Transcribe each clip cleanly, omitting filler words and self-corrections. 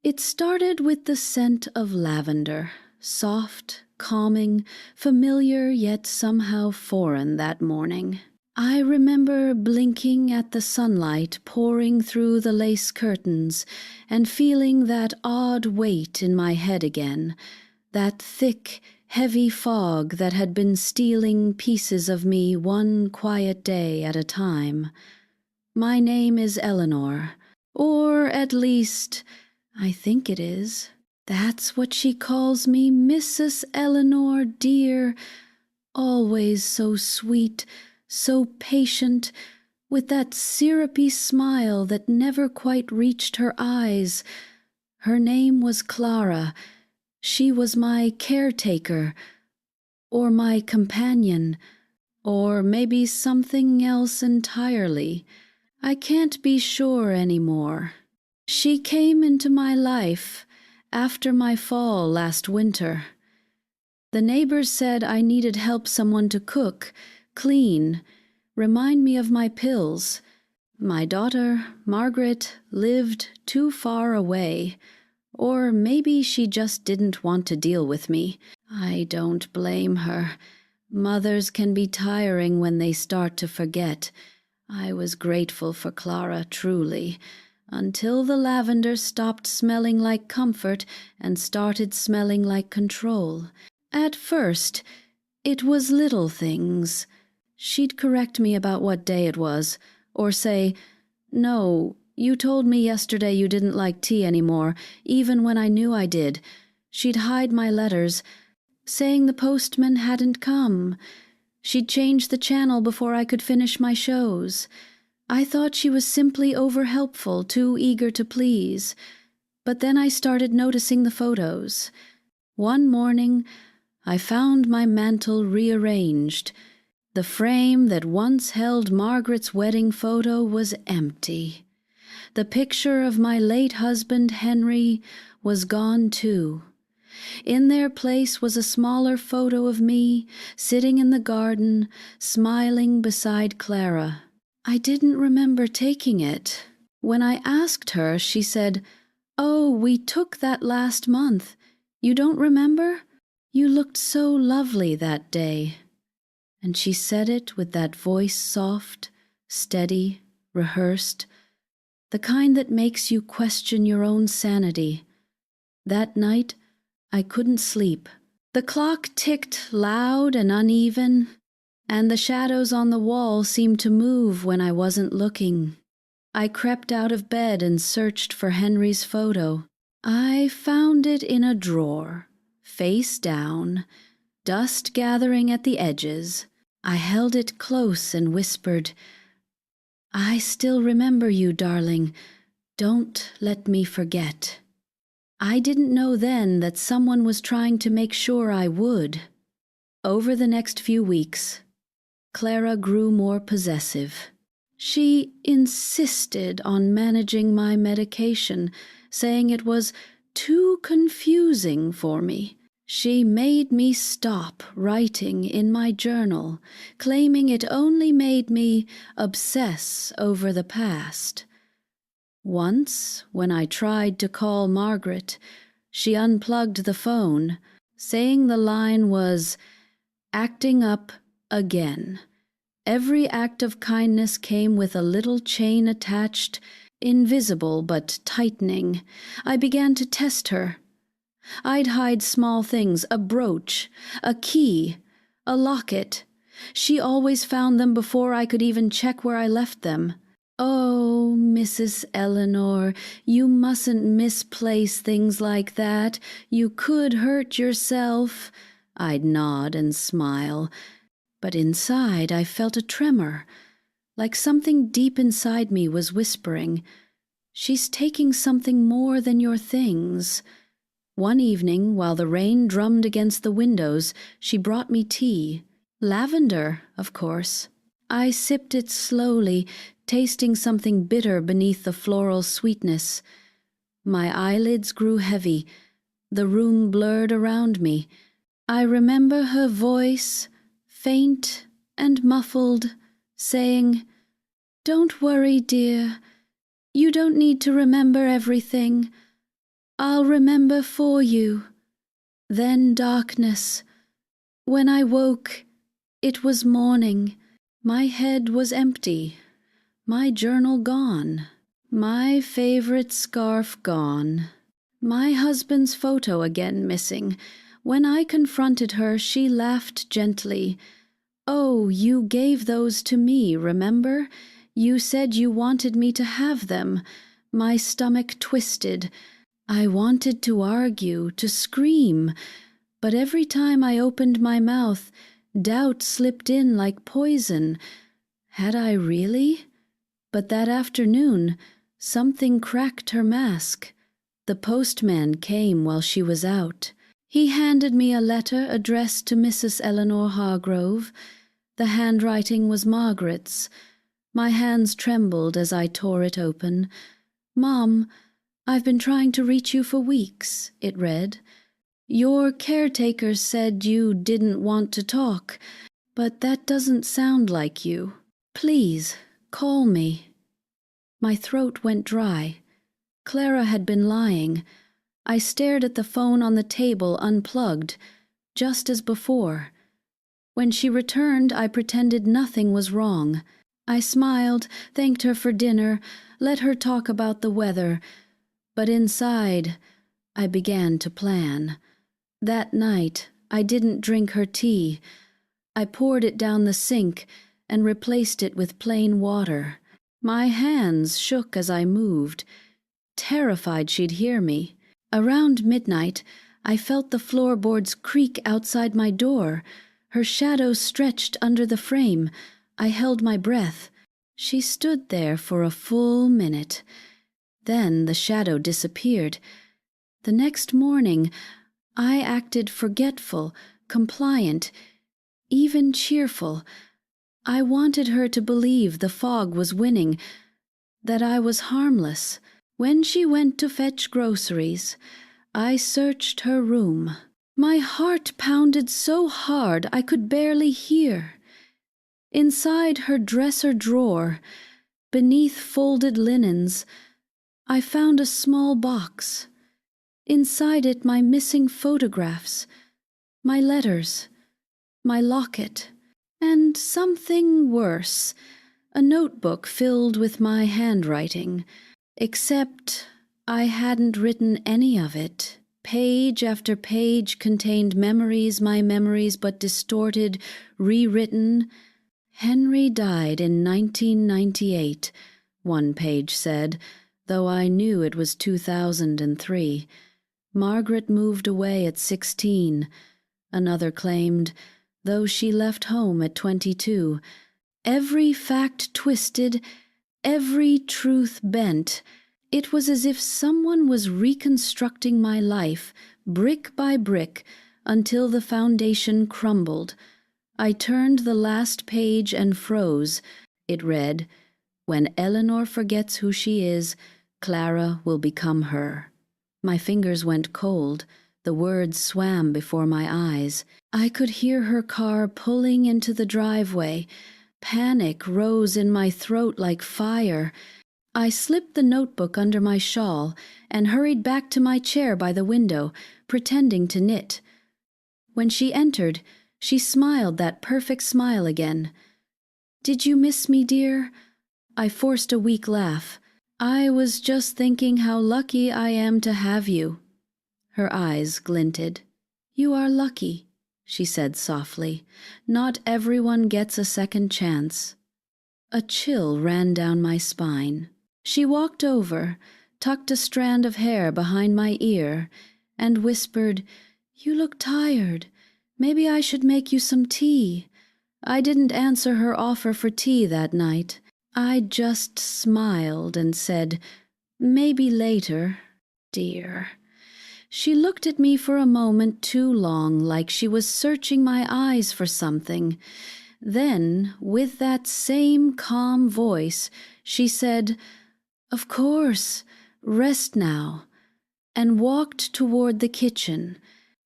It started with the scent of lavender, soft, calming, familiar yet somehow foreign that morning. I remember blinking at the sunlight pouring through the lace curtains and feeling that odd weight in my head again, that thick, heavy fog that had been stealing pieces of me one quiet day at a time. My name is Eleanor, or at least, I think it is. That's what she calls me, Mrs. Eleanor, dear. Always so sweet, so patient, with that syrupy smile that never quite reached her eyes. Her name was Clara. She was my caretaker, or my companion, or maybe something else entirely. I can't be sure anymore. She came into my life after my fall last winter. The neighbors said I needed help someone to cook, clean, remind me of my pills. My daughter, Margaret, lived too far away, or maybe she just didn't want to deal with me. I don't blame her. Mothers can be tiring when they start to forget. I was grateful for Clara, truly, until the lavender stopped smelling like comfort and started smelling like control. At first, it was little things. She'd correct me about what day it was, or say, "No, you told me yesterday you didn't like tea anymore, even when I knew I did." She'd hide my letters, saying the postman hadn't come. She'd change the channel before I could finish my shows. I thought she was simply over-helpful, too eager to please. But then I started noticing the photos. One morning, I found my mantel rearranged. The frame that once held Margaret's wedding photo was empty. The picture of my late husband, Henry, was gone too. In their place was a smaller photo of me, sitting in the garden, smiling beside Clara. I didn't remember taking it. When I asked her, she said, "Oh, we took that last month. You don't remember? You looked so lovely that day." And she said it with that voice soft, steady, rehearsed, the kind that makes you question your own sanity. That night, I couldn't sleep. The clock ticked loud and uneven, and the shadows on the wall seemed to move when I wasn't looking. I crept out of bed and searched for Henry's photo. I found it in a drawer, face down, dust gathering at the edges. I held it close and whispered, "I still remember you, darling. Don't let me forget." I didn't know then that someone was trying to make sure I would. Over the next few weeks, Clara grew more possessive. She insisted on managing my medication, saying it was too confusing for me. She made me stop writing in my journal, claiming it only made me obsess over the past. Once, when I tried to call Margaret, she unplugged the phone, saying the line was acting up again. Every act of kindness came with a little chain attached, invisible but tightening. I began to test her. I'd hide small things, a brooch, a key, a locket. She always found them before I could even check where I left them. "Oh, Mrs. Eleanor, you mustn't misplace things like that. You could hurt yourself." I'd nod and smile, but inside I felt a tremor, like something deep inside me was whispering, "She's taking something more than your things." One evening, while the rain drummed against the windows, she brought me tea. Lavender, of course. I sipped it slowly, tasting something bitter beneath the floral sweetness. My eyelids grew heavy. The room blurred around me. I remember her voice, faint and muffled, saying, "Don't worry, dear. You don't need to remember everything. I'll remember for you. Then darkness. When I woke, it was morning. My head was empty, my journal gone, my favorite scarf gone, my husband's photo again missing. When I confronted her, she laughed gently. Oh, you gave those to me, remember? You said you wanted me to have them. My stomach twisted. I wanted to argue, to scream, but every time I opened my mouth, doubt slipped in like poison. Had I really? But that afternoon, something cracked her mask. The postman came while she was out. He handed me a letter addressed to Mrs. Eleanor Hargrove. The handwriting was Margaret's. My hands trembled as I tore it open. Mom, I've been trying to reach you for weeks, it read. Your caretaker said you didn't want to talk, but that doesn't sound like you. Please, call me. My throat went dry. Clara had been lying. I stared at the phone on the table unplugged, just as before. When she returned, I pretended nothing was wrong. I smiled, thanked her for dinner, let her talk about the weather. But inside, I began to plan. That night, I didn't drink her tea. I poured it down the sink and replaced it with plain water. My hands shook as I moved, terrified she'd hear me. Around midnight, I felt the floorboards creak outside my door. Her shadow stretched under the frame. I held my breath. She stood there for a full minute. Then the shadow disappeared. The next morning, I acted forgetful, compliant, even cheerful. I wanted her to believe the fog was winning, that I was harmless. When she went to fetch groceries, I searched her room. My heart pounded so hard I could barely hear. Inside her dresser drawer, beneath folded linens, I found a small box. Inside it, my missing photographs, my letters, my locket, and something worse, a notebook filled with my handwriting, except I hadn't written any of it. Page after page contained memories, my memories, but distorted, rewritten. Henry died in 1998, one page said, though I knew it was 2003. Margaret moved away at 16. Another claimed, though she left home at 22. Every fact twisted, every truth bent. It was as if someone was reconstructing my life, brick by brick, until the foundation crumbled. I turned the last page and froze. It read, "When Eleanor forgets who she is, Clara will become her." My fingers went cold. The words swam before my eyes. I could hear her car pulling into the driveway. Panic rose in my throat like fire. I slipped the notebook under my shawl and hurried back to my chair by the window, pretending to knit. When she entered, she smiled that perfect smile again. "Did you miss me, dear?" I forced a weak laugh. "I was just thinking how lucky I am to have you." Her eyes glinted. "You are lucky," she said softly. "Not everyone gets a second chance." A chill ran down my spine. She walked over, tucked a strand of hair behind my ear, and whispered, "You look tired. Maybe I should make you some tea." I didn't answer her offer for tea that night. I just smiled and said, "Maybe later, dear." She looked at me for a moment too long, like she was searching my eyes for something. Then, with that same calm voice, she said, "Of course, rest now," and walked toward the kitchen.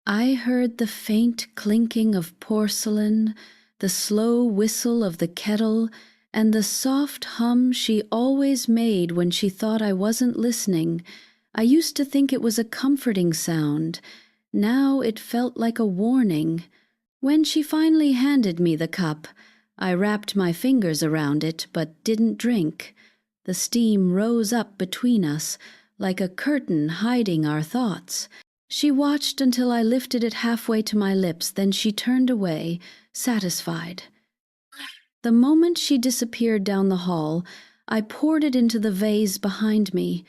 I heard the faint clinking of porcelain, the slow whistle of the kettle, and the soft hum she always made when she thought I wasn't listening. I used to think it was a comforting sound. Now it felt like a warning. When she finally handed me the cup, I wrapped my fingers around it but didn't drink. The steam rose up between us, like a curtain hiding our thoughts. She watched until I lifted it halfway to my lips, then she turned away, satisfied. The moment she disappeared down the hall, I poured it into the vase behind me.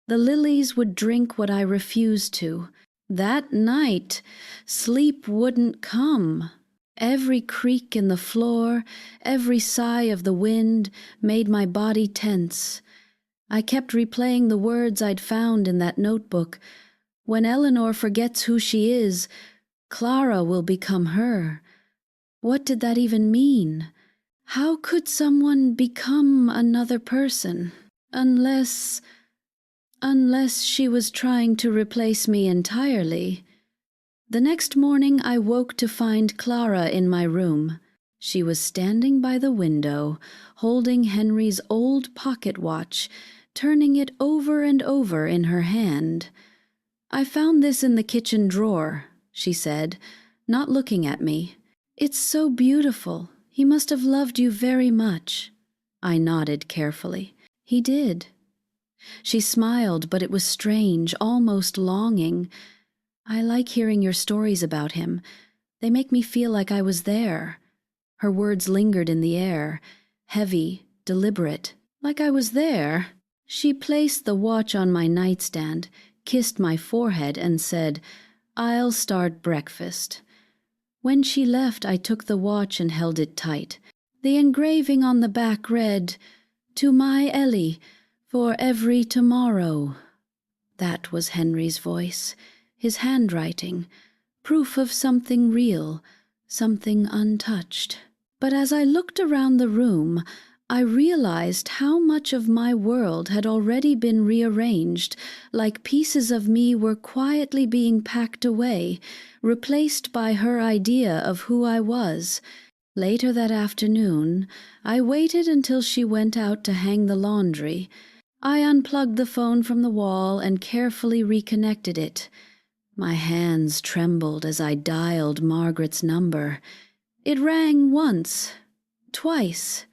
The lilies would drink what I refused to. That night, sleep wouldn't come. Every creak in the floor, every sigh of the wind made my body tense. I kept replaying the words I'd found in that notebook. When Eleanor forgets who she is, Clara will become her. What did that even mean? How could someone become another person? Unless she was trying to replace me entirely. The next morning I woke to find Clara in my room. She was standing by the window, holding Henry's old pocket watch, turning it over and over in her hand. "I found this in the kitchen drawer," she said, not looking at me. "It's so beautiful. He must have loved you very much." I nodded carefully. "He did." She smiled, but it was strange, almost longing. "I like hearing your stories about him. They make me feel like I was there." Her words lingered in the air, heavy, deliberate, like I was there. She placed the watch on my nightstand, kissed my forehead, and said, "I'll start breakfast." When she left, I took the watch and held it tight. The engraving on the back read, "To my Ellie, for every tomorrow." That was Henry's voice, his handwriting, proof of something real, something untouched. But as I looked around the room, I realized how much of my world had already been rearranged, like pieces of me were quietly being packed away, replaced by her idea of who I was. Later that afternoon, I waited until she went out to hang the laundry. I unplugged the phone from the wall and carefully reconnected it. My hands trembled as I dialed Margaret's number. It rang once, twice.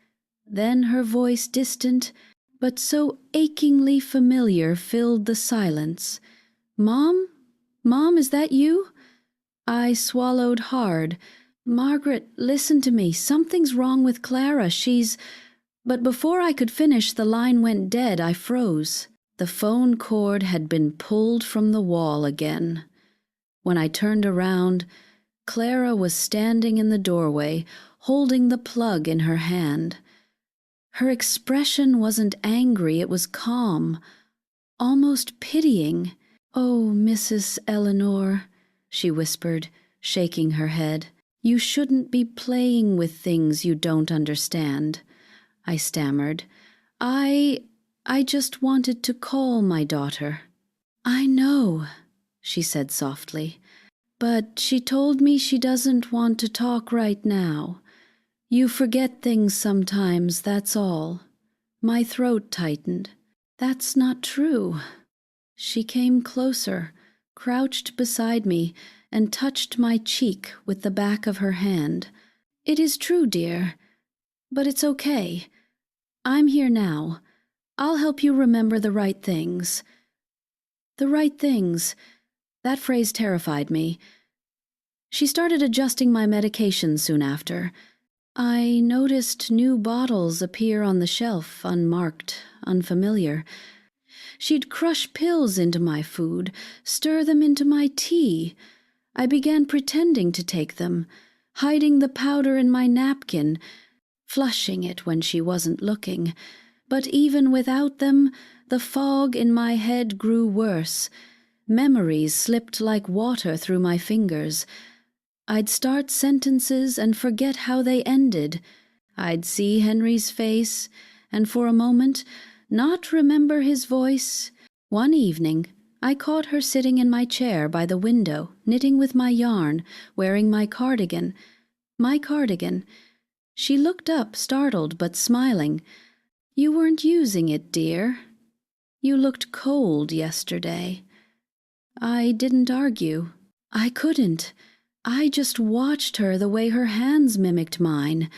Then her voice, distant, but so achingly familiar, filled the silence. "Mom? Mom, is that you?" I swallowed hard. "Margaret, listen to me. Something's wrong with Clara. She's—" But before I could finish, the line went dead. I froze. The phone cord had been pulled from the wall again. When I turned around, Clara was standing in the doorway, holding the plug in her hand. Her expression wasn't angry, it was calm, almost pitying. "Oh, Mrs. Eleanor," she whispered, shaking her head, "you shouldn't be playing with things you don't understand." I stammered. I just wanted to call my daughter." "I know," she said softly, "but she told me she doesn't want to talk right now. You forget things sometimes, that's all." My throat tightened. "That's not true." She came closer, crouched beside me, and touched my cheek with the back of her hand. "It is true, dear, but it's okay. I'm here now. I'll help you remember the right things." The right things. That phrase terrified me. She started adjusting my medication soon after. I noticed new bottles appear on the shelf, unmarked, unfamiliar. She'd crush pills into my food, stir them into my tea. I began pretending to take them, hiding the powder in my napkin, flushing it when she wasn't looking. But even without them, the fog in my head grew worse. Memories slipped like water through my fingers. I'd start sentences and forget how they ended. I'd see Henry's face, and for a moment, not remember his voice. One evening, I caught her sitting in my chair by the window, knitting with my yarn, wearing my cardigan. My cardigan. She looked up, startled but smiling. "You weren't using it, dear." You looked cold yesterday." I didn't argue. I couldn't. I just watched her the way her hands mimicked mine,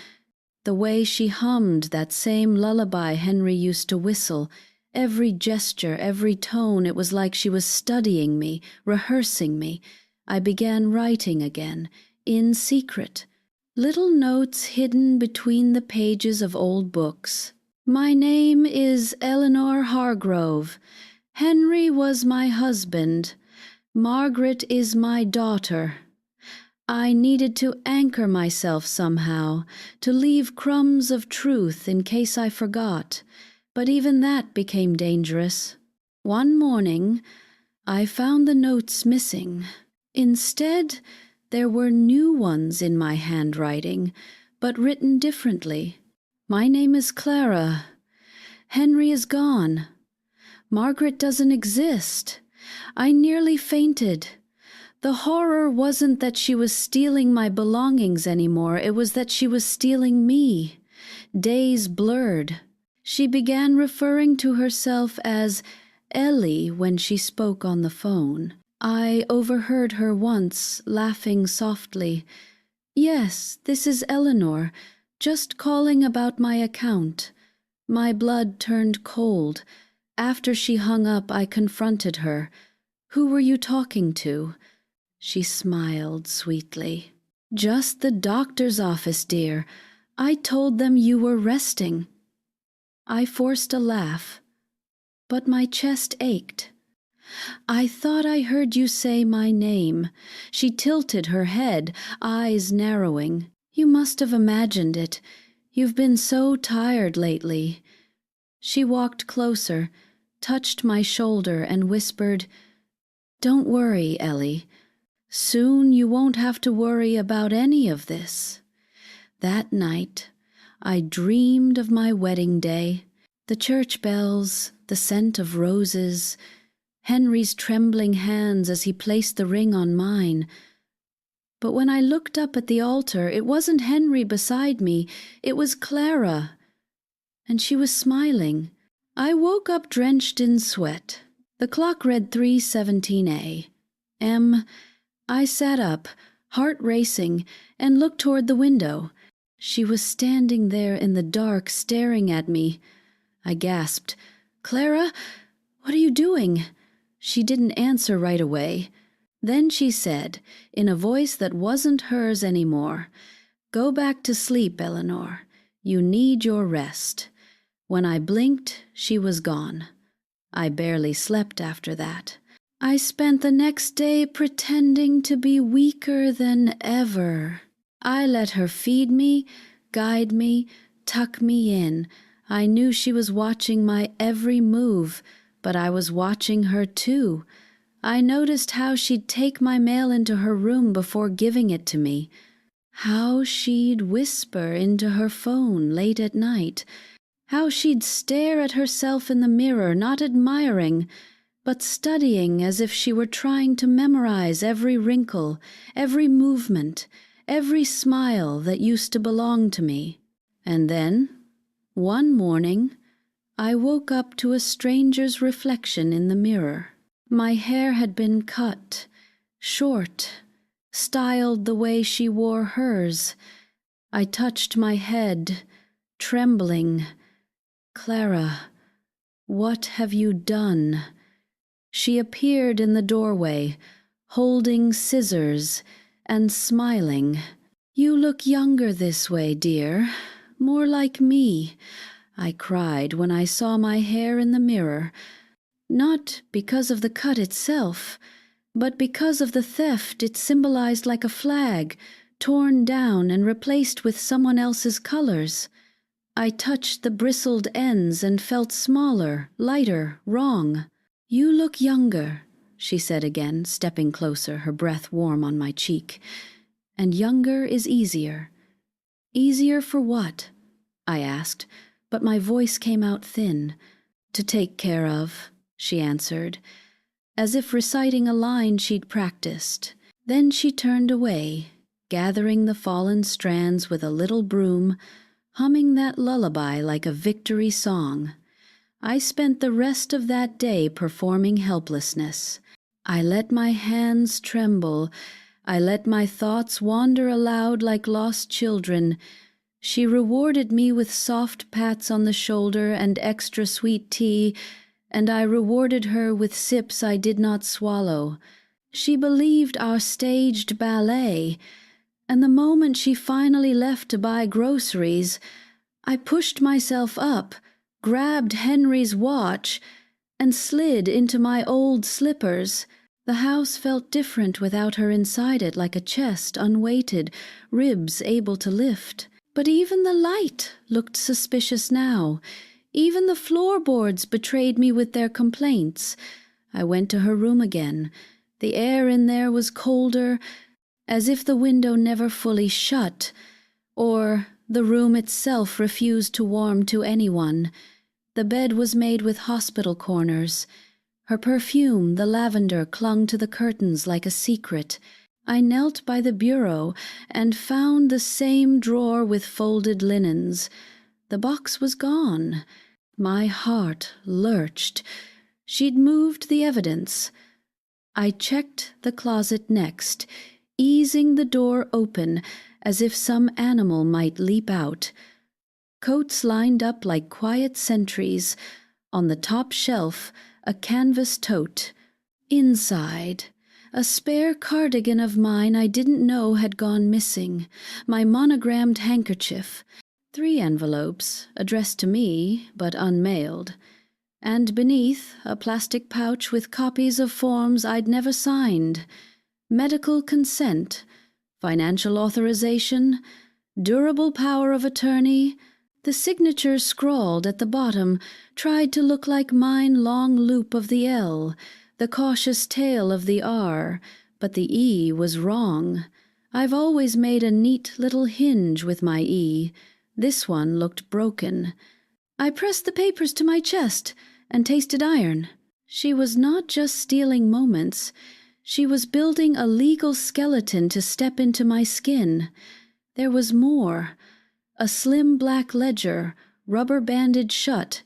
the way she hummed that same lullaby Henry used to whistle. Every gesture, every tone, it was like she was studying me, rehearsing me. I began writing again, in secret, little notes hidden between the pages of old books. "My name is Eleanor Hargrove. Henry was my husband. Margaret is my daughter." I needed to anchor myself somehow, to leave crumbs of truth in case I forgot, but even that became dangerous. One morning, I found the notes missing. Instead, there were new ones in my handwriting, but written differently. "My name is Clara. Henry is gone. Margaret doesn't exist. I nearly fainted. The horror wasn't that she was stealing my belongings anymore, it was that she was stealing me. Days blurred. She began referring to herself as Ellie when she spoke on the phone. I overheard her once, laughing softly. "Yes, this is Eleanor, just calling about my account." My blood turned cold. After she hung up, I confronted her. "Who were you talking to?" She smiled sweetly. "Just the doctor's office, dear. I told them you were resting." I forced a laugh, but my chest ached. "I thought I heard you say my name." She tilted her head, eyes narrowing. "You must have imagined it. You've been so tired lately." She walked closer, touched my shoulder, and whispered, "Don't worry, Ellie. Soon you won't have to worry about any of this." That night, I dreamed of my wedding day, the church bells, the scent of roses, Henry's trembling hands as he placed the ring on mine. But when I looked up at the altar, it wasn't Henry beside me, it was Clara, and she was smiling. I woke up drenched in sweat. The clock read 3:17 a.m. I sat up, heart racing, and looked toward the window. She was standing there in the dark, staring at me. I gasped, "Clara, what are you doing?" She didn't answer right away. Then she said, in a voice that wasn't hers anymore, "Go back to sleep, Eleanor. You need your rest." When I blinked, she was gone. I barely slept after that. I spent the next day pretending to be weaker than ever. I let her feed me, guide me, tuck me in. I knew she was watching my every move, but I was watching her too. I noticed how she'd take my mail into her room before giving it to me, how she'd whisper into her phone late at night, how she'd stare at herself in the mirror, not admiring, but studying as if she were trying to memorize every wrinkle, every movement, every smile that used to belong to me. And then, one morning, I woke up to a stranger's reflection in the mirror. My hair had been cut, short, styled the way she wore hers. I touched my head, trembling. "Clara, what have you done?" She appeared in the doorway, holding scissors and smiling. "You look younger this way, dear, more like me," I cried when I saw my hair in the mirror. Not because of the cut itself, but because of the theft it symbolized, like a flag, torn down and replaced with someone else's colors. I touched the bristled ends and felt smaller, lighter, wrong. "You look younger," she said again, stepping closer, her breath warm on my cheek. "And younger is easier." "Easier for what?" I asked, but my voice came out thin. "To take care of," she answered, as if reciting a line she'd practiced. Then she turned away, gathering the fallen strands with a little broom, humming that lullaby like a victory song. I spent the rest of that day performing helplessness. I let my hands tremble. I let my thoughts wander aloud like lost children. She rewarded me with soft pats on the shoulder and extra sweet tea, and I rewarded her with sips I did not swallow. She believed our staged ballet, and the moment she finally left to buy groceries, I pushed myself up, grabbed Henry's watch, and slid into my old slippers. The house felt different without her inside it, like a chest, unweighted, ribs able to lift. But even the light looked suspicious now. Even the floorboards betrayed me with their complaints. I went to her room again. The air in there was colder, as if the window never fully shut, or the room itself refused to warm to anyone. The bed was made with hospital corners. Her perfume, the lavender, clung to the curtains like a secret. I knelt by the bureau and found the same drawer with folded linens. The box was gone. My heart lurched. She'd moved the evidence. I checked the closet next, easing the door open as if some animal might leap out. Coats lined up like quiet sentries. On the top shelf, a canvas tote. Inside, a spare cardigan of mine I didn't know had gone missing, my monogrammed handkerchief, 3 envelopes, addressed to me, but unmailed, and beneath, a plastic pouch with copies of forms I'd never signed, medical consent, financial authorization, durable power of attorney. The signature scrawled at the bottom tried to look like mine long loop of the L, the cautious tail of the R, but the E was wrong. I've always made a neat little hinge with my E. This one looked broken. I pressed the papers to my chest and tasted iron. She was not just stealing moments. She was building a legal skeleton to step into my skin. There was more. A slim black ledger, rubber banded shut.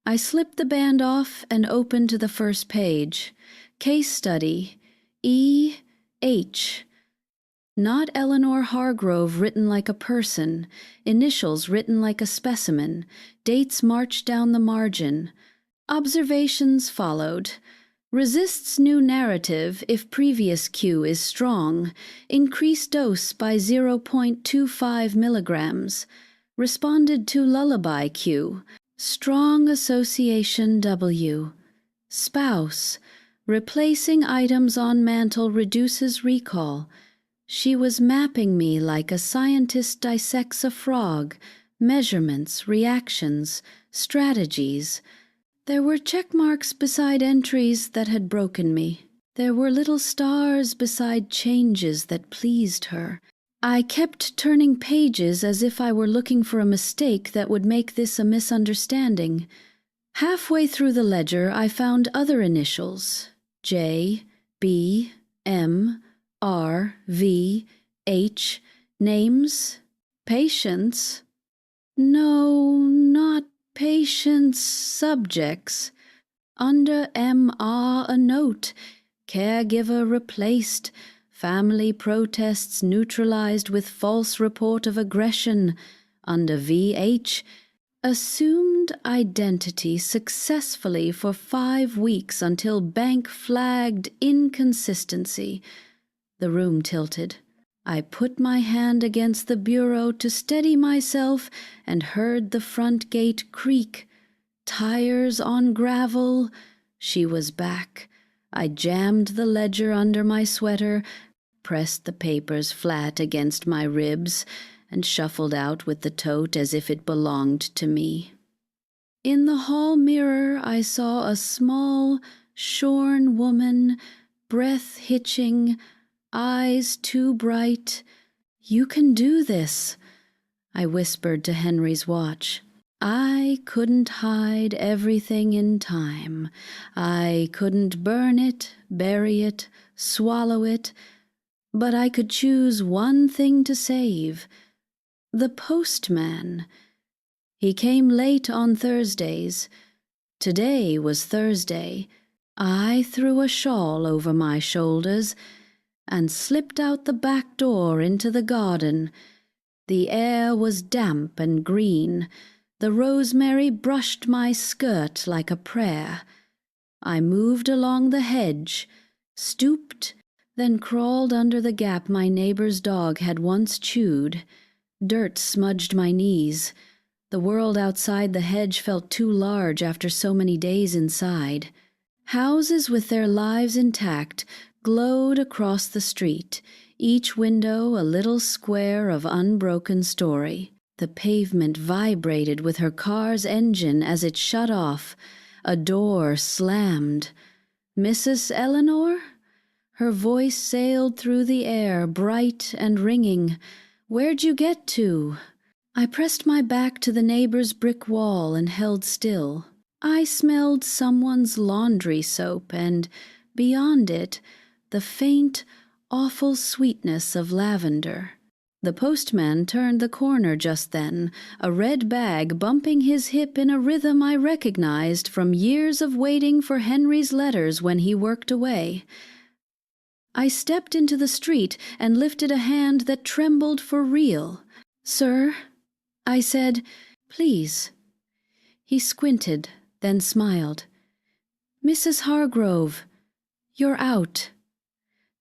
I slipped the band off and opened to the first page. Case study. E.H. Not Eleanor Hargrove written like a person, initials written like a specimen, dates marched down the margin. Observations followed. Resists new narrative if previous cue is strong. Increase dose by 0.25 milligrams. Responded to lullaby cue. Strong association W. Spouse. Replacing items on mantle reduces recall. She was mapping me like a scientist dissects a frog. Measurements, reactions, strategies. There were check marks beside entries that had broken me. There were little stars beside changes that pleased her. I kept turning pages as if I were looking for a mistake that would make this a misunderstanding. Halfway through the ledger, I found other initials. J, B, M, R, V, H, names, patients. No, not patients, subjects. Under M.R. a note, caregiver replaced, family protests neutralized with false report of aggression. Under V.H., assumed identity successfully for 5 weeks until bank flagged inconsistency. The room tilted. I put my hand against the bureau to steady myself and heard the front gate creak. Tires on gravel. She was back. I jammed the ledger under my sweater, pressed the papers flat against my ribs, and shuffled out with the tote as if it belonged to me. In the hall mirror I saw a small, shorn woman, breath hitching, eyes too bright. "You can do this," I whispered to Henry's watch. I couldn't hide everything in time. I couldn't burn it, bury it, swallow it, but I could choose one thing to save. The postman. He came late on Thursdays. Today was Thursday. I threw a shawl over my shoulders and slipped out the back door into the garden. The air was damp and green. The rosemary brushed my skirt like a prayer. I moved along the hedge, stooped, then crawled under the gap my neighbor's dog had once chewed. Dirt smudged my knees. The world outside the hedge felt too large after so many days inside. Houses with their lives intact glowed across the street, each window a little square of unbroken story. The pavement vibrated with her car's engine as it shut off. A door slammed. "Mrs. Eleanor?" Her voice sailed through the air, bright and ringing. "Where'd you get to?" I pressed my back to the neighbor's brick wall and held still. I smelled someone's laundry soap and, beyond it, the faint, awful sweetness of lavender. The postman turned the corner just then, a red bag bumping his hip in a rhythm I recognized from years of waiting for Henry's letters when he worked away. I stepped into the street and lifted a hand that trembled for real. "Sir," I said, "please." He squinted, then smiled. "Mrs. Hargrove, you're out."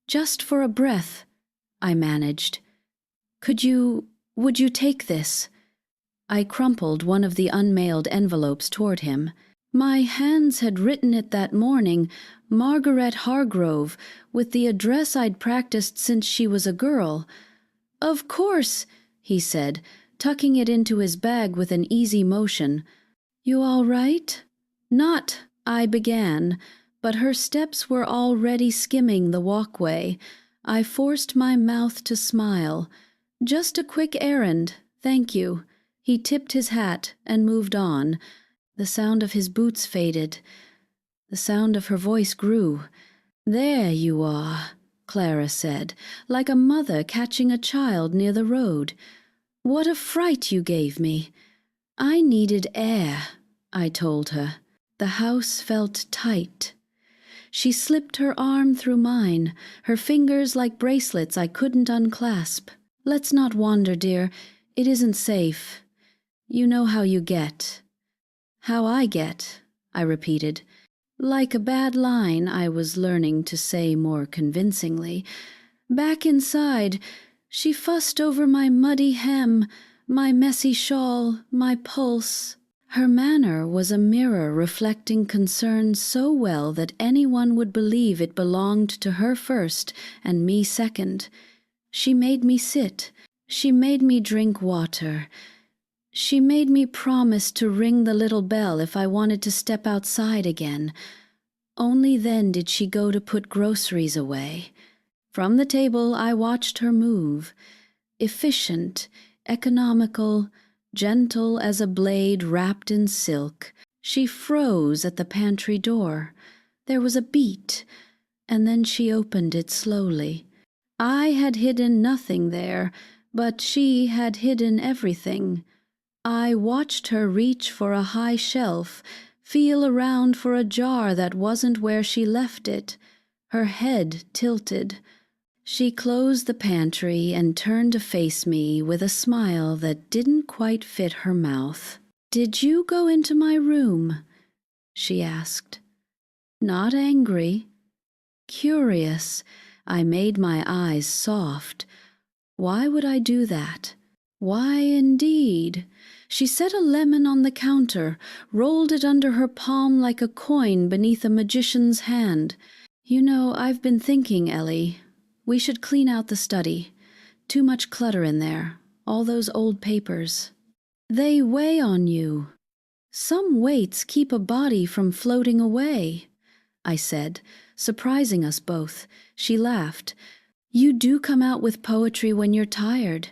"Just for a breath," I managed. Would you take this?" I crumpled one of the unmailed envelopes toward him. My hands had written it that morning, Margaret Hargrove, with the address I'd practiced since she was a girl. "Of course," he said, tucking it into his bag with an easy motion. "You all right?" "Not," I began, but her steps were already skimming the walkway. I forced my mouth to smile. "Just a quick errand, thank you." He tipped his hat and moved on. The sound of his boots faded. The sound of her voice grew. "There you are," Clara said, like a mother catching a child near the road. "What a fright you gave me." "I needed air," I told her. The house felt tight. She slipped her arm through mine, her fingers like bracelets I couldn't unclasp. "Let's not wander, dear. It isn't safe. You know how you get." "How I get," I repeated. Like a bad line, I was learning to say more convincingly. "Back inside, she fussed over my muddy hem, my messy shawl, my pulse." Her manner was a mirror reflecting concern so well that anyone would believe it belonged to her first and me second. She made me sit. She made me drink water. She made me promise to ring the little bell if I wanted to step outside again. Only then did she go to put groceries away. From the table I watched her move. Efficient, economical, gentle as a blade wrapped in silk. She froze at the pantry door. There was a beat, and then she opened it slowly. I had hidden nothing there, but she had hidden everything. I watched her reach for a high shelf, feel around for a jar that wasn't where she left it. Her head tilted. She closed the pantry and turned to face me with a smile that didn't quite fit her mouth. "Did you go into my room?" she asked. Not angry. Curious. I made my eyes soft. Why would I do that? Why, indeed? She set a lemon on the counter, rolled it under her palm like a coin beneath a magician's hand. "You know, I've been thinking, Ellie, we should clean out the study. Too much clutter in there, all those old papers. They weigh on you. Some weights keep a body from floating away," I said, surprising us both. She laughed. "You do come out with poetry when you're tired.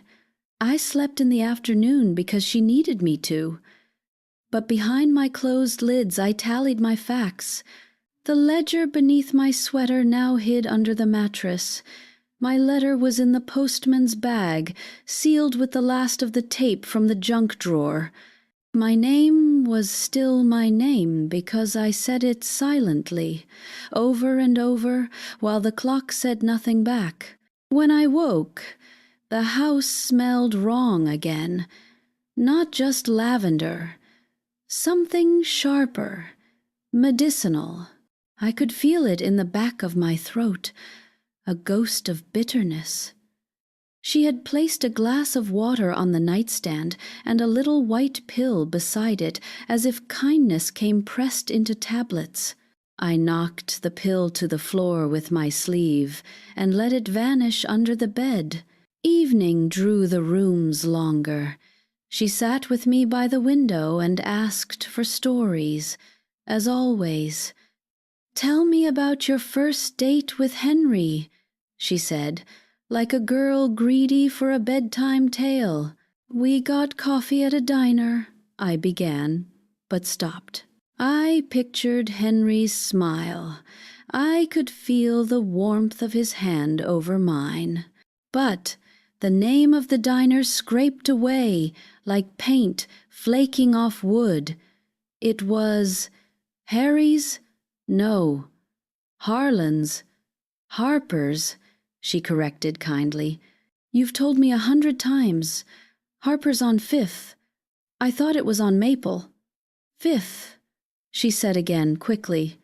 I slept in the afternoon because she needed me to. But behind my closed lids I tallied my facts. The ledger beneath my sweater now hid under the mattress. My letter was in the postman's bag, sealed with the last of the tape from the junk drawer. My name was still my name because I said it silently, over and over, while the clock said nothing back. When I woke, the house smelled wrong again. Not just lavender. Something sharper, medicinal. I could feel it in the back of my throat, a ghost of bitterness. She had placed a glass of water on the nightstand and a little white pill beside it, as if kindness came pressed into tablets. I knocked the pill to the floor with my sleeve and let it vanish under the bed. Evening drew the rooms longer. She sat with me by the window and asked for stories, as always. "Tell me about your first date with Henry," she said, like a girl greedy for a bedtime tale. "We got coffee at a diner," I began, but stopped. I pictured Henry's smile. I could feel the warmth of his hand over mine. But the name of the diner scraped away like paint flaking off wood. It was Harry's? No. Harlan's. Harper's, she corrected kindly. "You've told me 100 times. Harper's on 5th. I thought it was on Maple." "5th," she said again, quickly.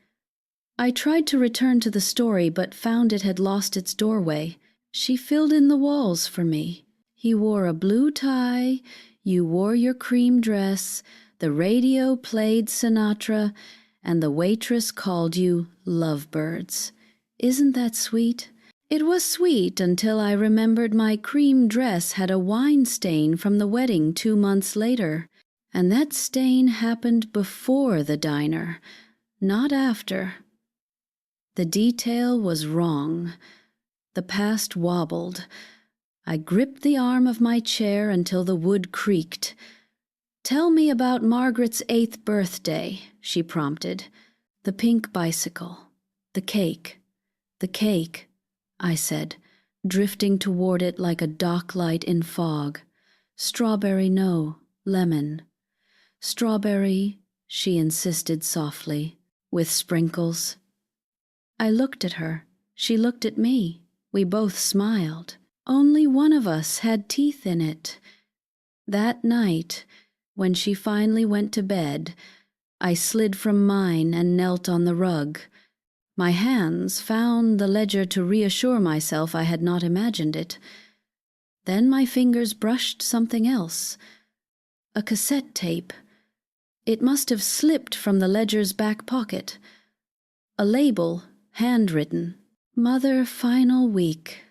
I tried to return to the story, but found it had lost its doorway. She filled in the walls for me. He wore a blue tie, you wore your cream dress, the radio played Sinatra, and the waitress called you lovebirds. Isn't that sweet? It was sweet until I remembered my cream dress had a wine stain from the wedding 2 months later, and that stain happened before the diner, not after. The detail was wrong. The past wobbled. I gripped the arm of my chair until the wood creaked. "Tell me about Margaret's 8th birthday," she prompted. "The pink bicycle. The cake. The cake," I said, drifting toward it like a dock light in fog. "Strawberry, no. Lemon." "Strawberry," she insisted softly, "with sprinkles." I looked at her. She looked at me. We both smiled. Only one of us had teeth in it. That night, when she finally went to bed, I slid from mine and knelt on the rug. My hands found the ledger to reassure myself I had not imagined it. Then my fingers brushed something else. A cassette tape. It must have slipped from the ledger's back pocket. A label, handwritten. "Mother, final week."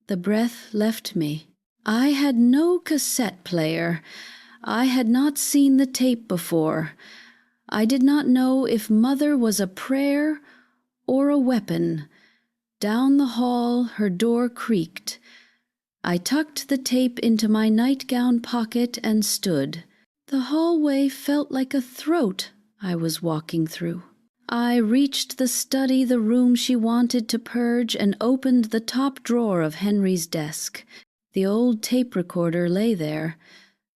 The breath left me. I had no cassette player. I had not seen the tape before. I did not know if Mother was a prayer or a weapon. Down the hall, her door creaked. I tucked the tape into my nightgown pocket and stood. The hallway felt like a throat I was walking through. I reached the study, the room she wanted to purge, and opened the top drawer of Henry's desk. The old tape recorder lay there,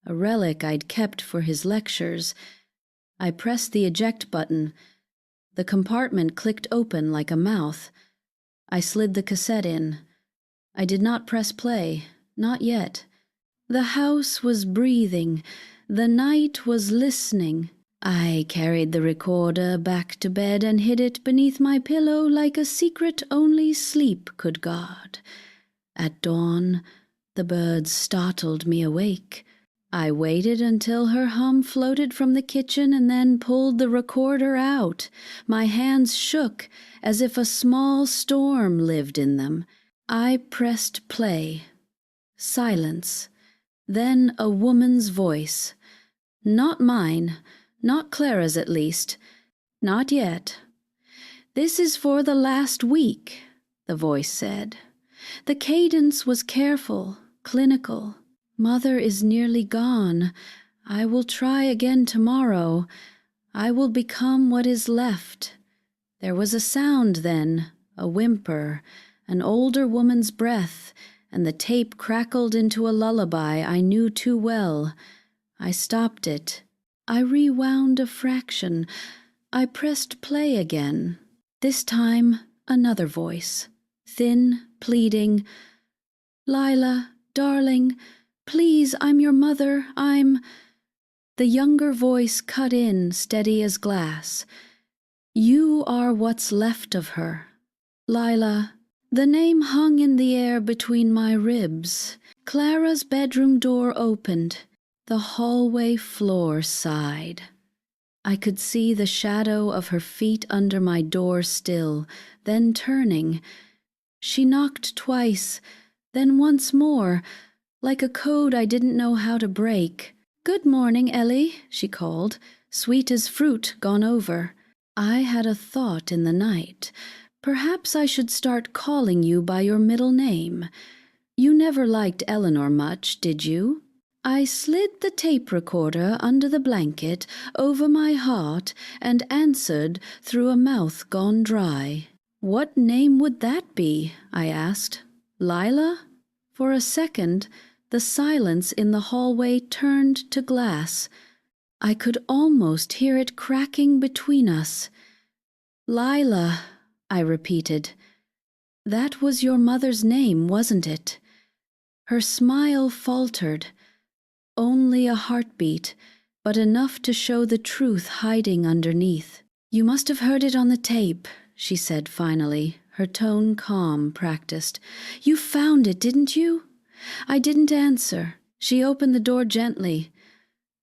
a relic I'd kept for his lectures. I pressed the eject button. The compartment clicked open like a mouth. I slid the cassette in. I did not press play, not yet. The house was breathing. The night was listening. I carried the recorder back to bed and hid it beneath my pillow like a secret only sleep could guard. At dawn, the birds startled me awake. I waited until her hum floated from the kitchen and then pulled the recorder out. My hands shook as if a small storm lived in them. I pressed play. Silence. Then a woman's voice. Not mine. Not Clara's, at least. Not yet. "This is for the last week," the voice said. The cadence was careful, clinical. "Mother is nearly gone. I will try again tomorrow. I will become what is left." There was a sound then, a whimper, an older woman's breath, and the tape crackled into a lullaby I knew too well. I stopped it. I rewound a fraction. I pressed play again. This time, another voice. Thin, pleading. "Lila, darling, please, I'm your mother, I'm—" The younger voice cut in, steady as glass. "You are what's left of her. Lila." The name hung in the air between my ribs. Clara's bedroom door opened. The hallway floor sighed. I could see the shadow of her feet under my door still, then turning. She knocked twice, then once more, like a code I didn't know how to break. "Good morning, Ellie," she called, sweet as fruit gone over. I had a thought in the night. Perhaps I should start calling you by your middle name. You never liked Eleanor much, did you? I slid the tape recorder under the blanket over my heart and answered through a mouth gone dry. "What name would that be?" I asked. "Lila?" For a second, the silence in the hallway turned to glass. I could almost hear it cracking between us. "Lila," I repeated. "That was your mother's name, wasn't it?" Her smile faltered. Only a heartbeat, but enough to show the truth hiding underneath. "You must have heard it on the tape," she said finally, her tone calm, practiced. "You found it, didn't you?" I didn't answer. She opened the door gently,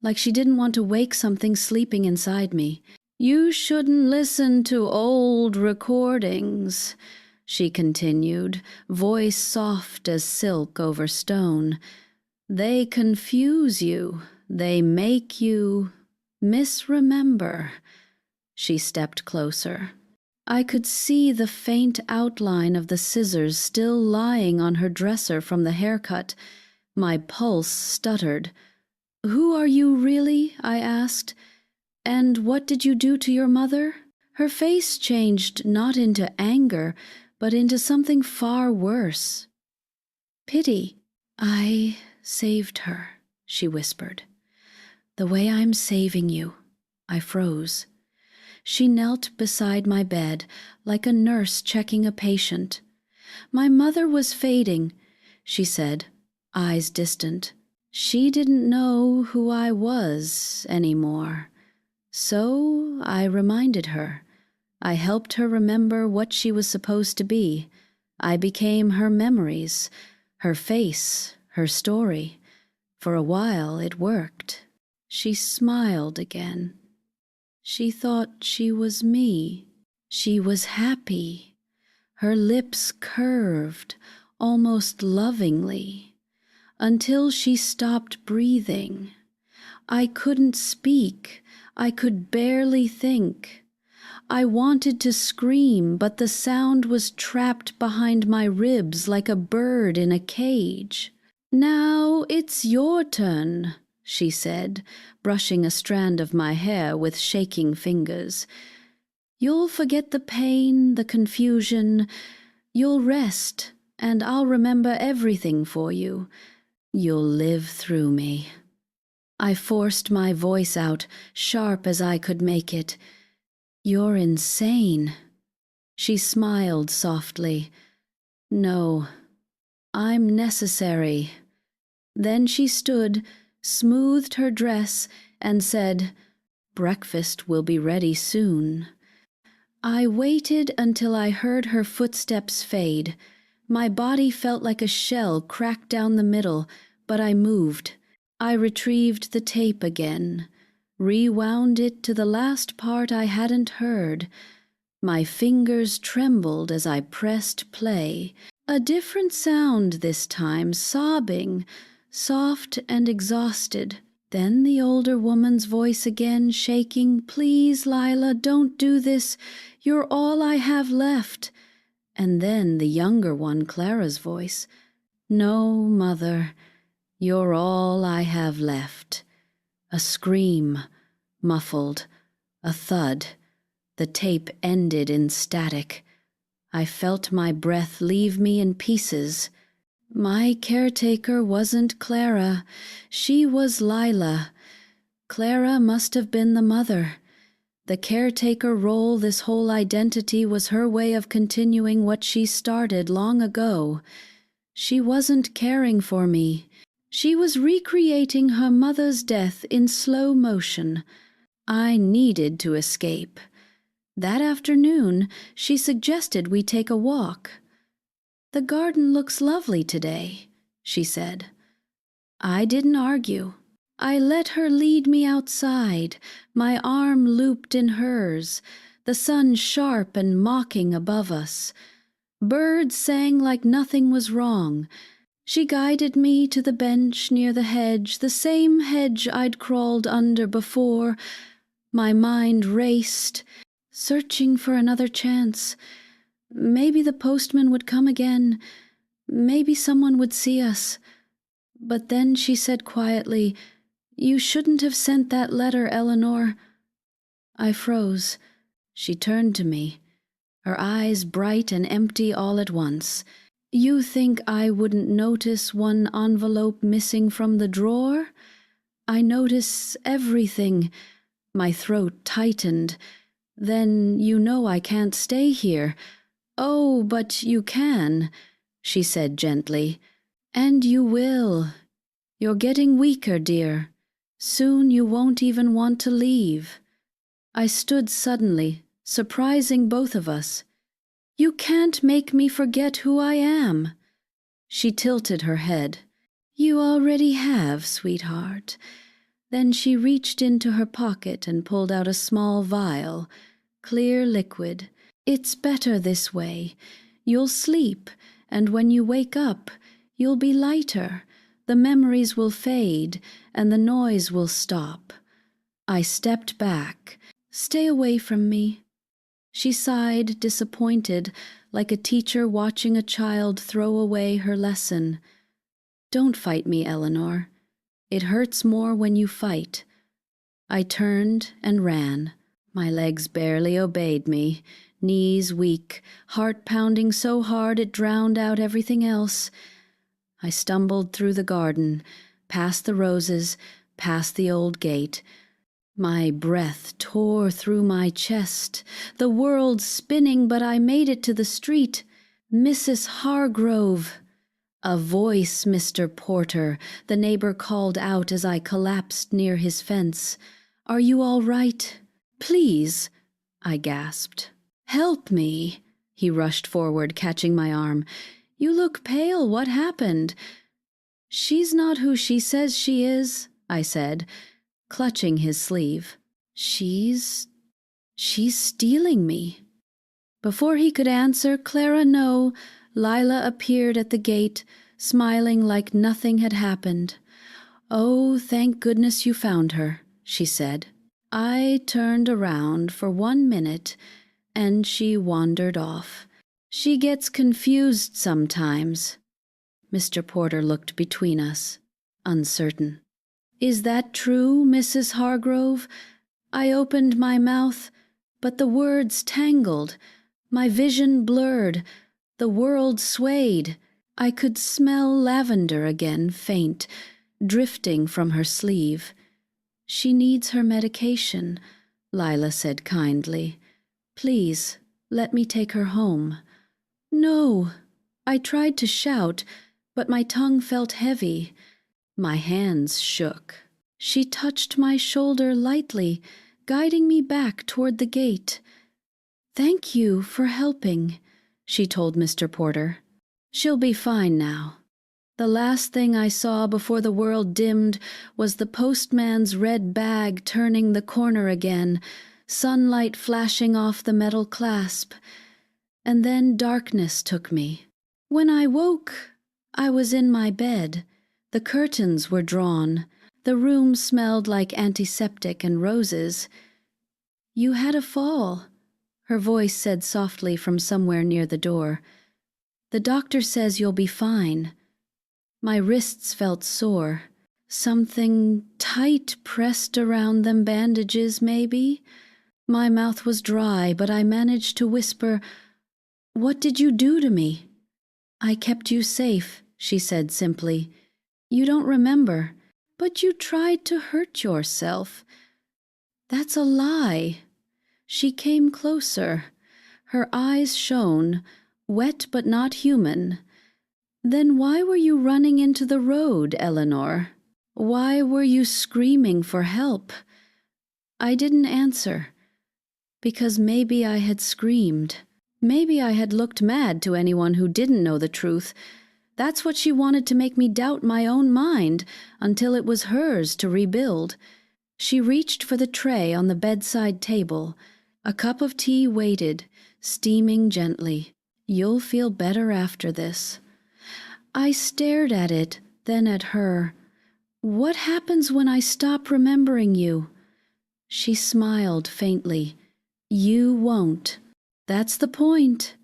like she didn't want to wake something sleeping inside me. "You shouldn't listen to old recordings," she continued, voice soft as silk over stone. "They confuse you. They make you misremember." She stepped closer. I could see the faint outline of the scissors still lying on her dresser from the haircut. My pulse stuttered. "Who are you really?" I asked. "And what did you do to your mother?" Her face changed not into anger, but into something far worse. "Pity. I saved her," she whispered. "The way I'm saving you." I froze. She knelt beside my bed, like a nurse checking a patient. "My mother was fading," she said, eyes distant. "She didn't know who I was anymore. So I reminded her. I helped her remember what she was supposed to be. I became her memories, her face, her story. For a while it worked." She smiled again. She thought she was me. She was happy. Her lips curved, almost lovingly, until she stopped breathing. I couldn't speak. I could barely think. I wanted to scream, but the sound was trapped behind my ribs like a bird in a cage. "Now it's your turn," she said, brushing a strand of my hair with shaking fingers. "You'll forget the pain, the confusion. You'll rest, and I'll remember everything for you. You'll live through me." I forced my voice out, sharp as I could make it. "You're insane." She smiled softly. "No, I'm necessary." Then she stood, smoothed her dress, and said, "Breakfast will be ready soon." I waited until I heard her footsteps fade. My body felt like a shell cracked down the middle, but I moved. I retrieved the tape again, rewound it to the last part I hadn't heard. My fingers trembled as I pressed play. A different sound this time, sobbing, soft and exhausted. Then the older woman's voice again, shaking, "Please, Lila, don't do this. You're all I have left." And then the younger one, Clara's voice, "No, Mother, you're all I have left." A scream, muffled, a thud. The tape ended in static. I felt my breath leave me in pieces. My caretaker wasn't Clara. She was Lila. Clara must have been the mother. The caretaker role, this whole identity, was her way of continuing what she started long ago. She wasn't caring for me. She was recreating her mother's death in slow motion. I needed to escape. That afternoon, she suggested we take a walk. "The garden looks lovely today," she said. I didn't argue. I let her lead me outside, my arm looped in hers, the sun sharp and mocking above us. Birds sang like nothing was wrong. She guided me to the bench near the hedge, the same hedge I'd crawled under before. My mind raced, searching for another chance. Maybe the postman would come again. Maybe someone would see us. But then she said quietly, "You shouldn't have sent that letter, Eleanor." I froze. She turned to me, her eyes bright and empty all at once. "You think I wouldn't notice one envelope missing from the drawer? I notice everything." My throat tightened. "Then you know I can't stay here." "Oh, but you can," she said gently. "And you will. You're getting weaker, dear. Soon you won't even want to leave." I stood suddenly, surprising both of us. "You can't make me forget who I am." She tilted her head. "You already have, sweetheart." Then she reached into her pocket and pulled out a small vial, clear liquid. "It's better this way. You'll sleep, and when you wake up, you'll be lighter. The memories will fade, and the noise will stop." I stepped back. "Stay away from me." She sighed, disappointed, like a teacher watching a child throw away her lesson. "Don't fight me, Eleanor. It hurts more when you fight." I turned and ran. My legs barely obeyed me, knees weak, heart pounding so hard it drowned out everything else. I stumbled through the garden, past the roses, past the old gate. My breath tore through my chest, the world spinning, but I made it to the street. "Mrs. Hargrove!" "A voice, Mr. Porter," the neighbor called out as I collapsed near his fence. "Are you all right?" "Please," I gasped. "Help me." He rushed forward, catching my arm. "You look pale. What happened?" "She's not who she says she is," I said, clutching his sleeve. She's stealing me." Before he could answer, "Clara, no," Lila appeared at the gate, smiling like nothing had happened. "Oh, thank goodness you found her," she said. I turned around for 1 minute, and she wandered off. "She gets confused sometimes." Mr. Porter looked between us, uncertain. "Is that true, Mrs. Hargrove?" I opened my mouth, but the words tangled. My vision blurred. The world swayed. I could smell lavender again, faint, drifting from her sleeve. "She needs her medication," Lila said kindly. "Please, let me take her home." "No." I tried to shout, but my tongue felt heavy. My hands shook. She touched my shoulder lightly, guiding me back toward the gate. "Thank you for helping," she told Mr. Porter. "She'll be fine now." The last thing I saw before the world dimmed was the postman's red bag turning the corner again, sunlight flashing off the metal clasp. And then darkness took me. When I woke, I was in my bed. The curtains were drawn. The room smelled like antiseptic and roses. "You had a fall," her voice said softly from somewhere near the door. "The doctor says you'll be fine." My wrists felt sore. Something tight pressed around them, bandages maybe. My mouth was dry, but I managed to whisper, "What did you do to me?" "I kept you safe," she said simply. "You don't remember. But you tried to hurt yourself. That's a lie. She came closer. Her eyes shone, wet but not human. Then why were you running into the road, Eleanor? Why were you screaming for help? I didn't answer, because maybe I had screamed. Maybe I had looked mad to anyone who didn't know the truth. That's what she wanted to make me doubt my own mind until it was hers to rebuild. She reached for the tray on the bedside table. A cup of tea waited, steaming gently. You'll feel better after this. I stared at it, then at her. What happens when I stop remembering you? She smiled faintly. You won't. That's the point.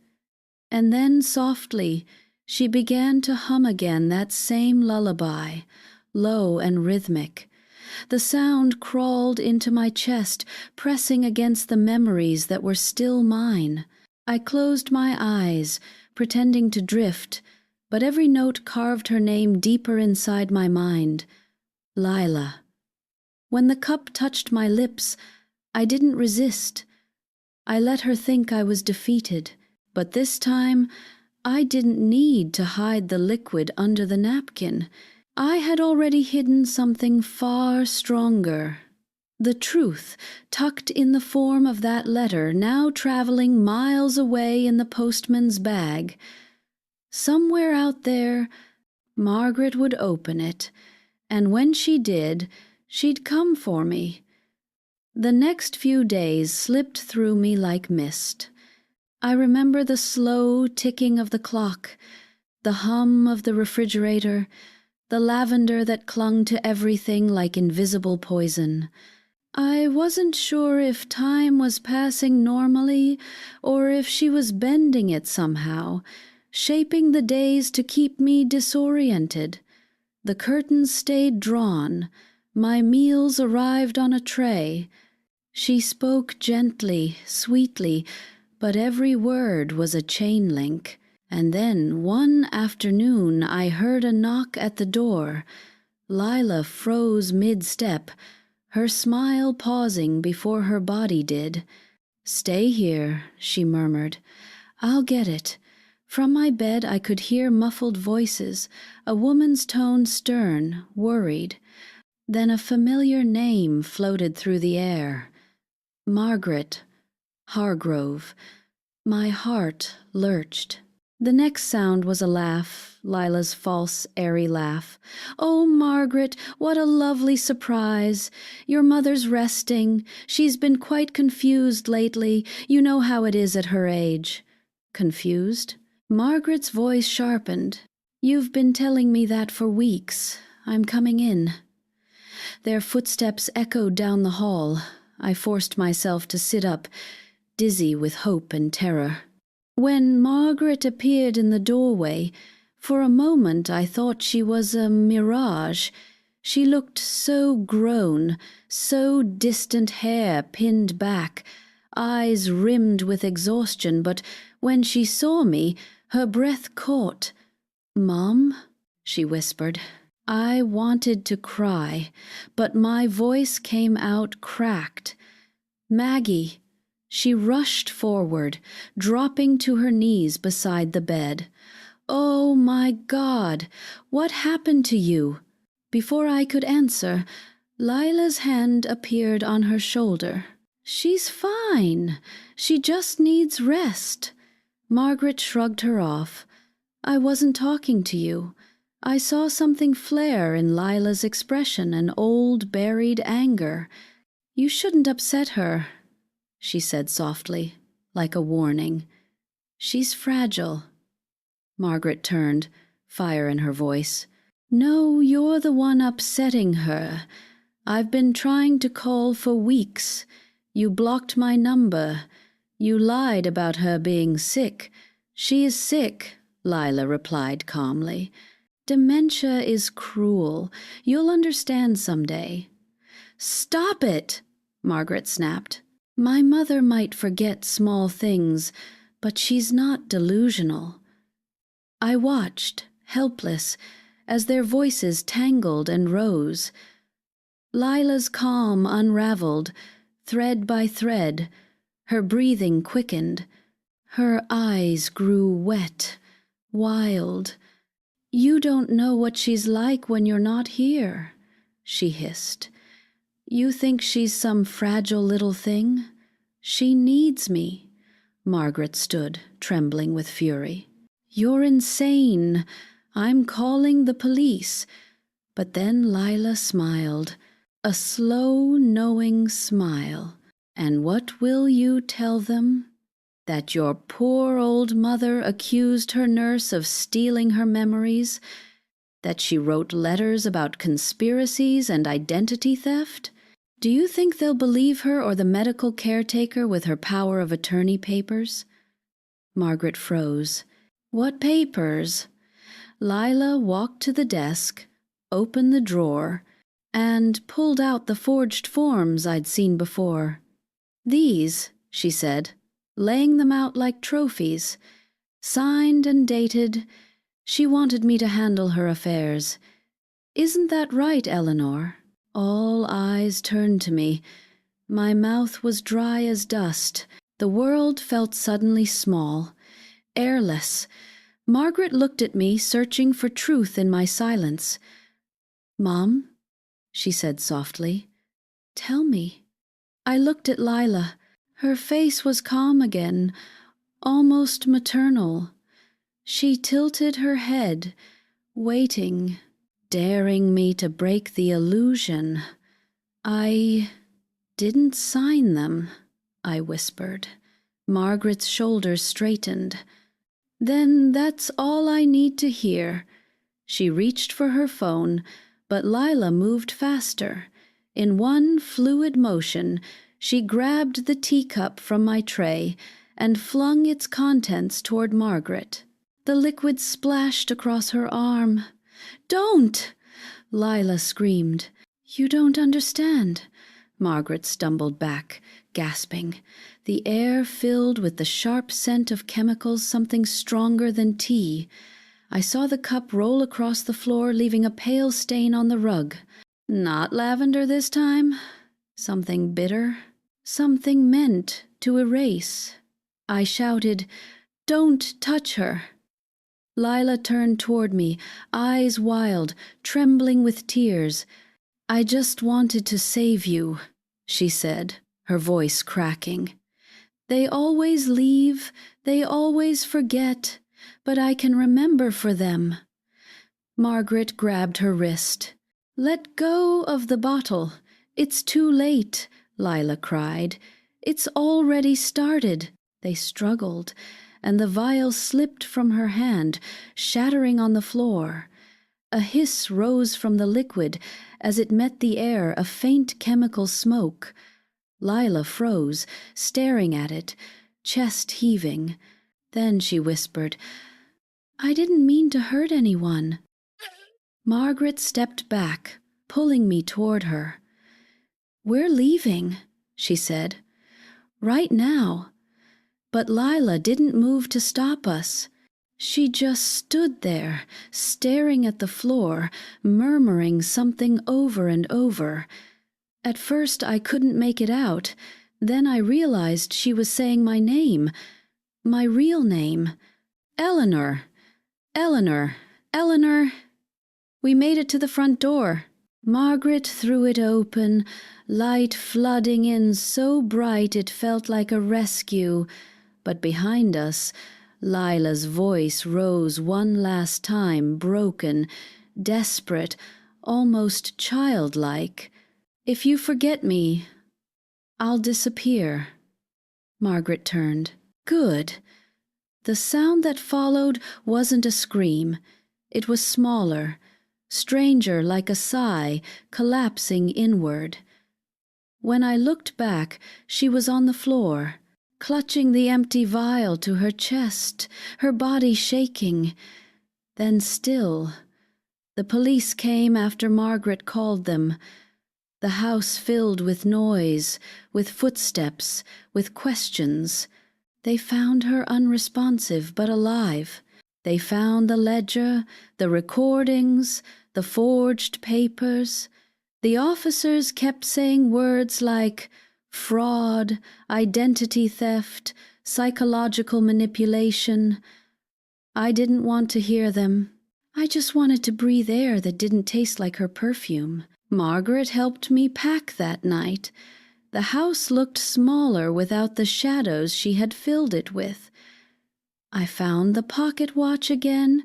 And then softly, she began to hum again that same lullaby, low and rhythmic. The sound crawled into my chest, pressing against the memories that were still mine. I closed my eyes, pretending to drift, but every note carved her name deeper inside my mind. Lila. When the cup touched my lips, I didn't resist. I let her think I was defeated, but this time I didn't need to hide the liquid under the napkin. I had already hidden something far stronger. The truth, tucked in the form of that letter now traveling miles away in the postman's bag. Somewhere out there, Margaret would open it, and when she did, she'd come for me. The next few days slipped through me like mist. I remember the slow ticking of the clock, the hum of the refrigerator, the lavender that clung to everything like invisible poison. I wasn't sure if time was passing normally or if she was bending it somehow, shaping the days to keep me disoriented. The curtains stayed drawn. My meals arrived on a tray. She spoke gently, sweetly, but every word was a chain link. And then one afternoon I heard a knock at the door. Lila froze mid-step, her smile pausing before her body did. "Stay here," she murmured. "I'll get it." From my bed I could hear muffled voices, a woman's tone stern, worried. Then a familiar name floated through the air. Margaret Hargrove. My heart lurched. The next sound was a laugh, Lila's false, airy laugh. "Oh, Margaret, what a lovely surprise. Your mother's resting. She's been quite confused lately. You know how it is at her age." Confused? Margaret's voice sharpened. "You've been telling me that for weeks. I'm coming in." Their footsteps echoed down the hall. I forced myself to sit up, dizzy with hope and terror. When Margaret appeared in the doorway, for a moment I thought she was a mirage. She looked so grown, so distant, hair pinned back, eyes rimmed with exhaustion, but when she saw me, her breath caught. "Mom?" she whispered. I wanted to cry, but my voice came out cracked. "Maggie." She rushed forward, dropping to her knees beside the bed. "Oh, my God, what happened to you?" Before I could answer, Lila's hand appeared on her shoulder. "She's fine. She just needs rest." Margaret shrugged her off. "I wasn't talking to you. I saw something flare in Lila's expression, an old buried anger. You shouldn't upset her," she said softly, like a warning. "She's fragile." Margaret turned, fire in her voice. "No, you're the one upsetting her. I've been trying to call for weeks. You blocked my number. You lied about her being sick." "She is sick," Lila replied calmly. "Dementia is cruel. You'll understand someday." "Stop it!" Margaret snapped. "My mother might forget small things, but she's not delusional." I watched, helpless, as their voices tangled and rose. Lila's calm unraveled, thread by thread. Her breathing quickened. Her eyes grew wet, wild. "You don't know what she's like when you're not here," she hissed. "You think she's some fragile little thing? She needs me." Margaret stood, trembling with fury. "You're insane. I'm calling the police." But then Lila smiled, a slow, knowing smile. "And what will you tell them? That your poor old mother accused her nurse of stealing her memories? That she wrote letters about conspiracies and identity theft? Do you think they'll believe her or the medical caretaker with her power of attorney papers?" Margaret froze. "What papers?" Lila walked to the desk, opened the drawer, and pulled out the forged forms I'd seen before. "These," she said, laying them out like trophies, signed and dated. She wanted me to handle her affairs. Isn't that right, Eleanor? All eyes turned to me. My mouth was dry as dust. The world felt suddenly small, airless. Margaret looked at me, searching for truth in my silence. "Mom," she said softly, "tell me." I looked at Lila. Her face was calm again, almost maternal. She tilted her head, waiting, daring me to break the illusion. "I didn't sign them," I whispered. Margaret's shoulders straightened. "Then that's all I need to hear." She reached for her phone, but Lila moved faster. In one fluid motion, she grabbed the teacup from my tray and flung its contents toward Margaret. The liquid splashed across her arm. "Don't!" Lila screamed. "You don't understand." Margaret stumbled back, gasping. The air filled with the sharp scent of chemicals, something stronger than tea. I saw the cup roll across the floor, leaving a pale stain on the rug. Not lavender this time. Something bitter. Something meant to erase. I shouted, "Don't touch her." Lila turned toward me, eyes wild, trembling with tears. "I just wanted to save you," she said, her voice cracking. "They always leave, they always forget, but I can remember for them." Margaret grabbed her wrist. "Let go of the bottle. It's too late," Lila cried. "It's already started." They struggled, and the vial slipped from her hand, shattering on the floor. A hiss rose from the liquid as it met the air, a faint chemical smoke. Lila froze, staring at it, chest heaving. Then she whispered, "I didn't mean to hurt anyone." Margaret stepped back, pulling me toward her. "We're leaving," she said. "Right now." But Lila didn't move to stop us. She just stood there, staring at the floor, murmuring something over and over. At first I couldn't make it out. Then I realized she was saying my name, my real name. "Eleanor, Eleanor, Eleanor." We made it to the front door. Margaret threw it open, light flooding in so bright it felt like a rescue. But behind us, Lila's voice rose one last time, broken, desperate, almost childlike. "If you forget me, I'll disappear." Margaret turned. "Good." The sound that followed wasn't a scream. It was smaller, stranger, like a sigh, collapsing inward. When I looked back, she was on the floor, clutching the empty vial to her chest, her body shaking. Then still. The police came after Margaret called them. The house filled with noise, with footsteps, with questions. They found her unresponsive but alive. They found the ledger, the recordings, the forged papers. The officers kept saying words like fraud, identity theft, psychological manipulation. I didn't want to hear them. I just wanted to breathe air that didn't taste like her perfume. Margaret helped me pack that night. The house looked smaller without the shadows she had filled it with. I found the pocket watch again,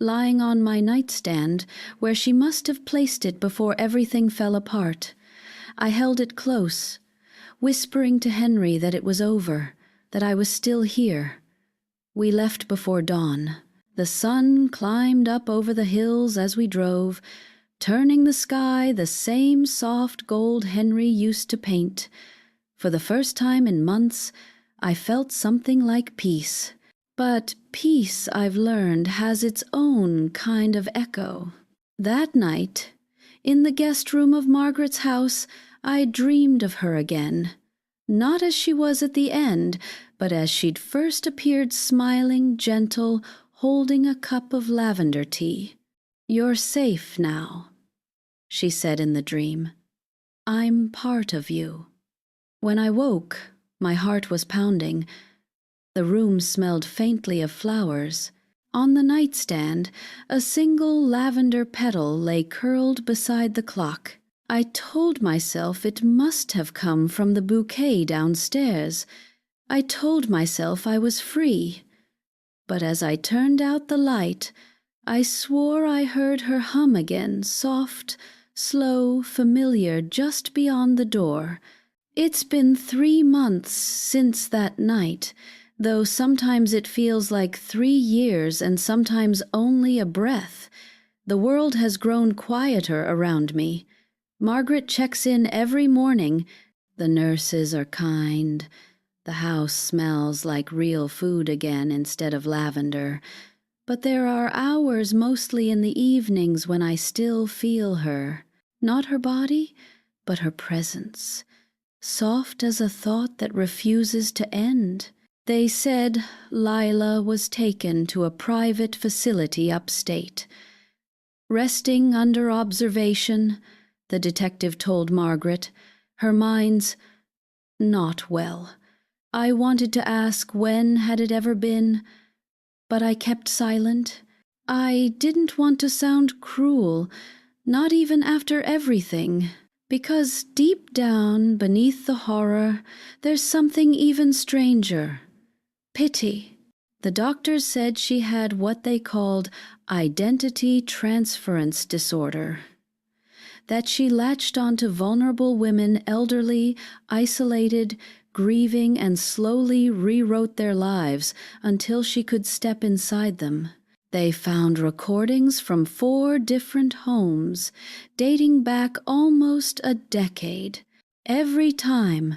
lying on my nightstand, where she must have placed it before everything fell apart. I held it close, whispering to Henry that it was over, that I was still here. We left before dawn. The sun climbed up over the hills as we drove, turning the sky the same soft gold Henry used to paint. For the first time in months, I felt something like peace. But peace, I've learned, has its own kind of echo. That night, in the guest room of Margaret's house, I dreamed of her again. Not as she was at the end, but as she'd first appeared, smiling, gentle, holding a cup of lavender tea. "You're safe now," she said in the dream. "I'm part of you." When I woke, my heart was pounding. The room smelled faintly of flowers. On the nightstand, a single lavender petal lay curled beside the clock. I told myself it must have come from the bouquet downstairs. I told myself I was free. But as I turned out the light, I swore I heard her hum again, soft, slow, familiar, just beyond the door. It's been 3 months since that night, though sometimes it feels like 3 years and sometimes only a breath. The world has grown quieter around me. Margaret checks in every morning. The nurses are kind. The house smells like real food again instead of lavender. But there are hours, mostly in the evenings, when I still feel her. Not her body, but her presence. Soft as a thought that refuses to end. They said Lila was taken to a private facility upstate. Resting under observation, the detective told Margaret, her mind's not well. I wanted to ask when had it ever been, but I kept silent. I didn't want to sound cruel, not even after everything, because deep down, beneath the horror, there's something even stranger. Pity. The doctors said she had what they called identity transference disorder. That she latched onto vulnerable women, elderly, isolated, grieving, and slowly rewrote their lives until she could step inside them. They found recordings from 4 different homes, dating back almost a decade. Every time,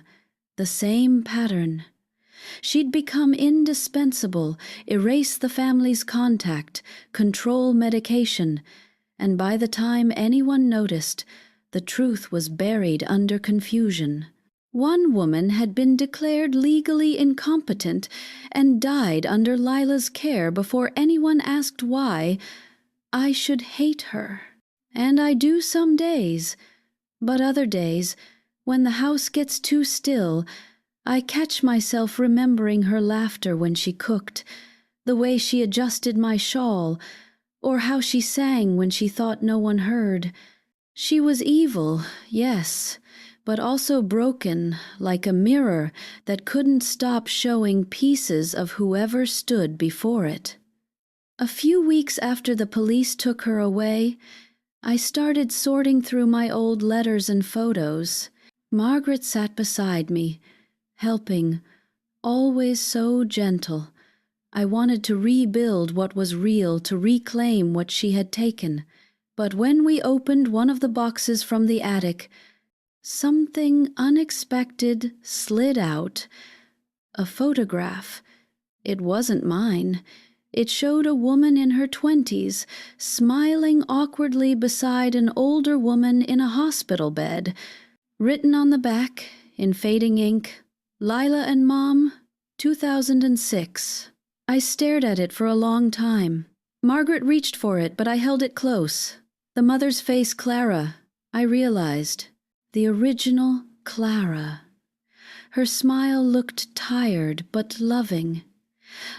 the same pattern. She'd become indispensable, erase the family's contact, control medication, and by the time anyone noticed, the truth was buried under confusion. One woman had been declared legally incompetent and died under Lila's care before anyone asked why. I should hate her. And I do some days. But other days, when the house gets too still, I catch myself remembering her laughter when she cooked, the way she adjusted my shawl, or how she sang when she thought no one heard. She was evil, yes, but also broken, like a mirror that couldn't stop showing pieces of whoever stood before it. A few weeks after the police took her away, I started sorting through my old letters and photos. Margaret sat beside me, helping, always so gentle. I wanted to rebuild what was real, to reclaim what she had taken. But when we opened one of the boxes from the attic, something unexpected slid out. A photograph. It wasn't mine. It showed a woman in her 20s, smiling awkwardly beside an older woman in a hospital bed. Written on the back, in fading ink, Lila and Mom, 2006. I stared at it for a long time. Margaret reached for it, but I held it close. The mother's face, Clara, I realized. The original Clara. Her smile looked tired but loving.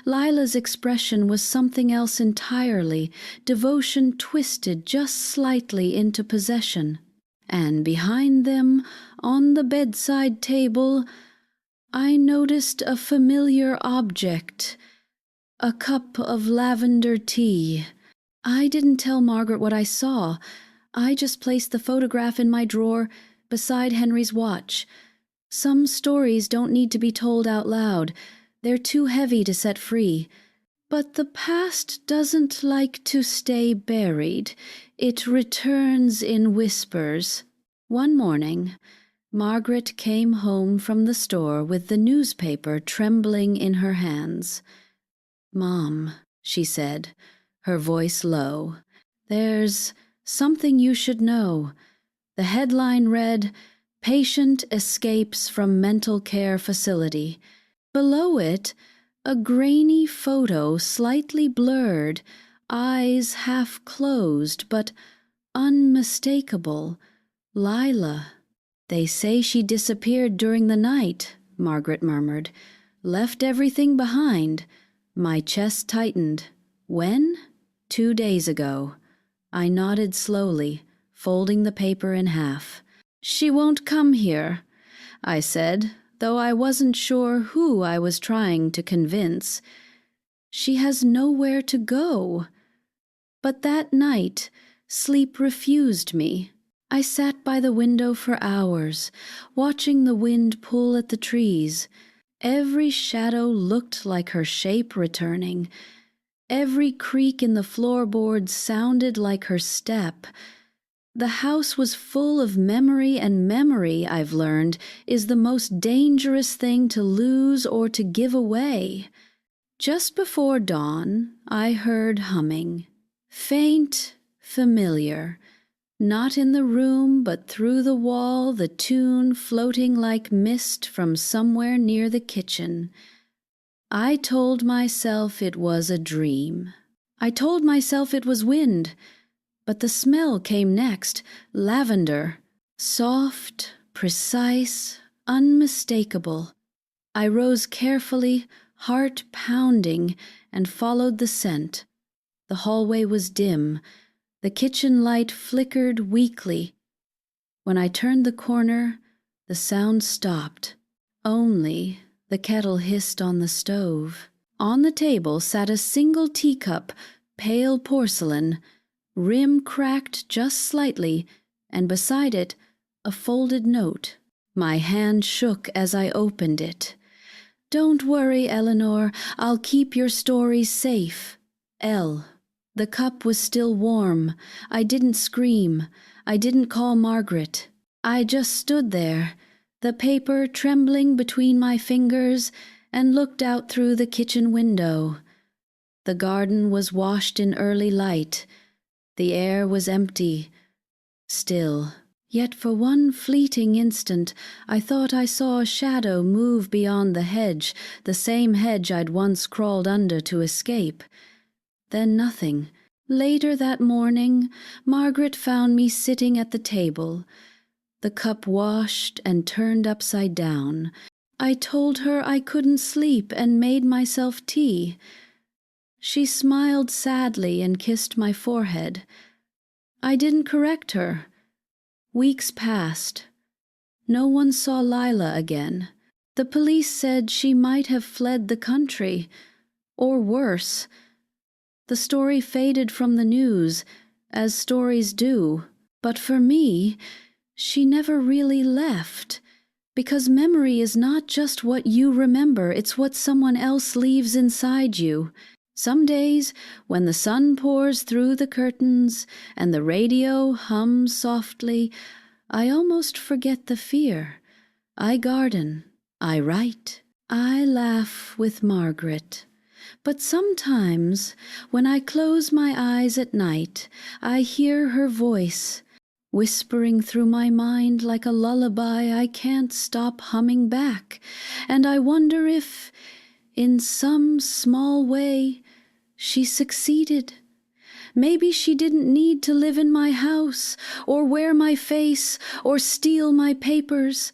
Lila's expression was something else entirely, devotion twisted just slightly into possession. And behind them, on the bedside table, I noticed a familiar object, a cup of lavender tea. I didn't tell Margaret what I saw. I just placed the photograph in my drawer beside Henry's watch. Some stories don't need to be told out loud. They're too heavy to set free. But the past doesn't like to stay buried. It returns in whispers. One morning, Margaret came home from the store with the newspaper trembling in her hands. "Mom," she said, her voice low, "there's something you should know." The headline read, "Patient escapes from mental care facility." Below it, a grainy photo, slightly blurred, eyes half closed, but unmistakable. Lila. "They say she disappeared during the night," Margaret murmured. "Left everything behind." My chest tightened. "When?" "2 days ago." I nodded slowly, folding the paper in half. "She won't come here," I said, though I wasn't sure who I was trying to convince. "She has nowhere to go." But that night, sleep refused me. I sat by the window for hours, watching the wind pull at the trees. Every shadow looked like her shape returning. Every creak in the floorboards sounded like her step. The house was full of memory, and memory, I've learned, is the most dangerous thing to lose or to give away. Just before dawn, I heard humming. Faint, familiar. Not in the room, but through the wall, the tune floating like mist from somewhere near the kitchen. I told myself it was a dream. I told myself it was wind. But the smell came next, lavender. Soft, precise, unmistakable. I rose carefully, heart pounding, and followed the scent. The hallway was dim. The kitchen light flickered weakly. When I turned the corner, the sound stopped. Only the kettle hissed on the stove. On the table sat a single teacup, pale porcelain, rim cracked just slightly, and beside it, a folded note. My hand shook as I opened it. "Don't worry, Eleanor. I'll keep your stories safe. L." The cup was still warm. I didn't scream. I didn't call Margaret. I just stood there, the paper trembling between my fingers, and looked out through the kitchen window. The garden was washed in early light. The air was empty, still. Yet for one fleeting instant, I thought I saw a shadow move beyond the hedge, the same hedge I'd once crawled under to escape. Then nothing. Later that morning, Margaret found me sitting at the table, the cup washed and turned upside down. I told her I couldn't sleep and made myself tea. She smiled sadly and kissed my forehead. I didn't correct her. Weeks passed. No one saw Lila again. The police said she might have fled the country, or worse. The story faded from the news, as stories do. But for me, she never really left, because memory is not just what you remember, it's what someone else leaves inside you. Some days, when the sun pours through the curtains and the radio hums softly, I almost forget the fear. I garden, I write, I laugh with Margaret. But sometimes, when I close my eyes at night, I hear her voice, whispering through my mind like a lullaby I can't stop humming back, and I wonder In some small way, she succeeded. Maybe she didn't need to live in my house, or wear my face, or steal my papers.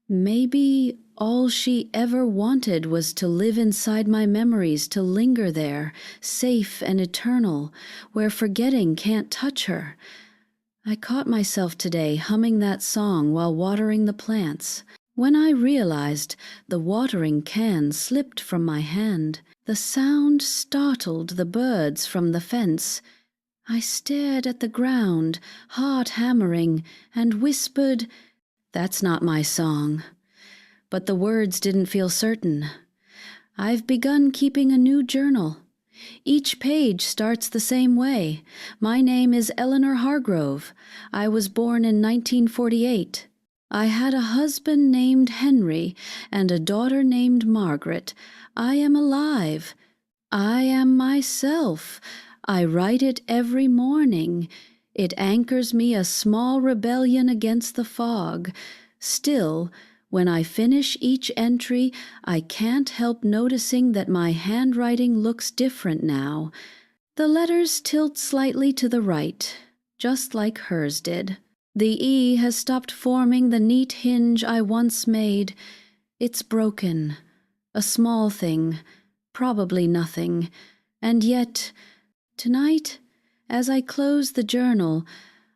Maybe all she ever wanted was to live inside my memories, to linger there, safe and eternal, where forgetting can't touch her. I caught myself today humming that song while watering the plants. When I realized the watering can slipped from my hand, the sound startled the birds from the fence. I stared at the ground, heart hammering, and whispered, "That's not my song." But the words didn't feel certain. I've begun keeping a new journal. Each page starts the same way. My name is Eleanor Hargrove. I was born in 1948. I had a husband named Henry and a daughter named Margaret. I am alive. I am myself. I write it every morning. It anchors me a small rebellion against the fog. Still, when I finish each entry, I can't help noticing that my handwriting looks different now. The letters tilt slightly to the right, just like hers did. The E has stopped forming the neat hinge I once made. It's broken. A small thing, probably nothing. And yet, tonight, as I close the journal,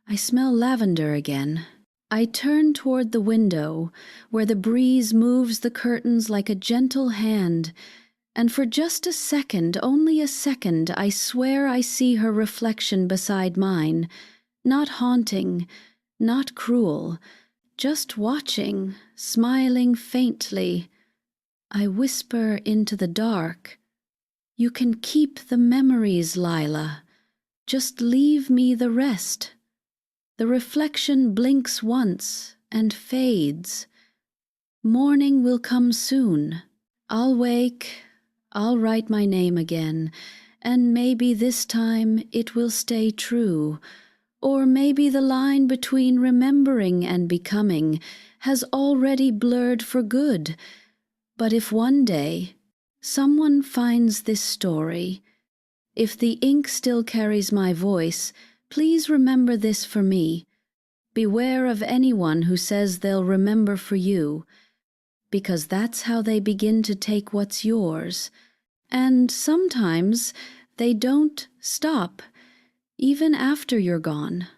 I smell lavender again. I turn toward the window, where the breeze moves the curtains like a gentle hand, and for just a second, only a second, I swear I see her reflection beside mine, not haunting, not cruel, just watching, smiling faintly. I whisper into the dark, "You can keep the memories, Lila. Just leave me the rest." The reflection blinks once and fades. Morning will come soon. I'll wake, I'll write my name again, and maybe this time it will stay true. Or maybe the line between remembering and becoming has already blurred for good. But if one day someone finds this story, if the ink still carries my voice, please remember this for me. Beware of anyone who says they'll remember for you, because that's how they begin to take what's yours. And sometimes they don't stop, even after you're gone.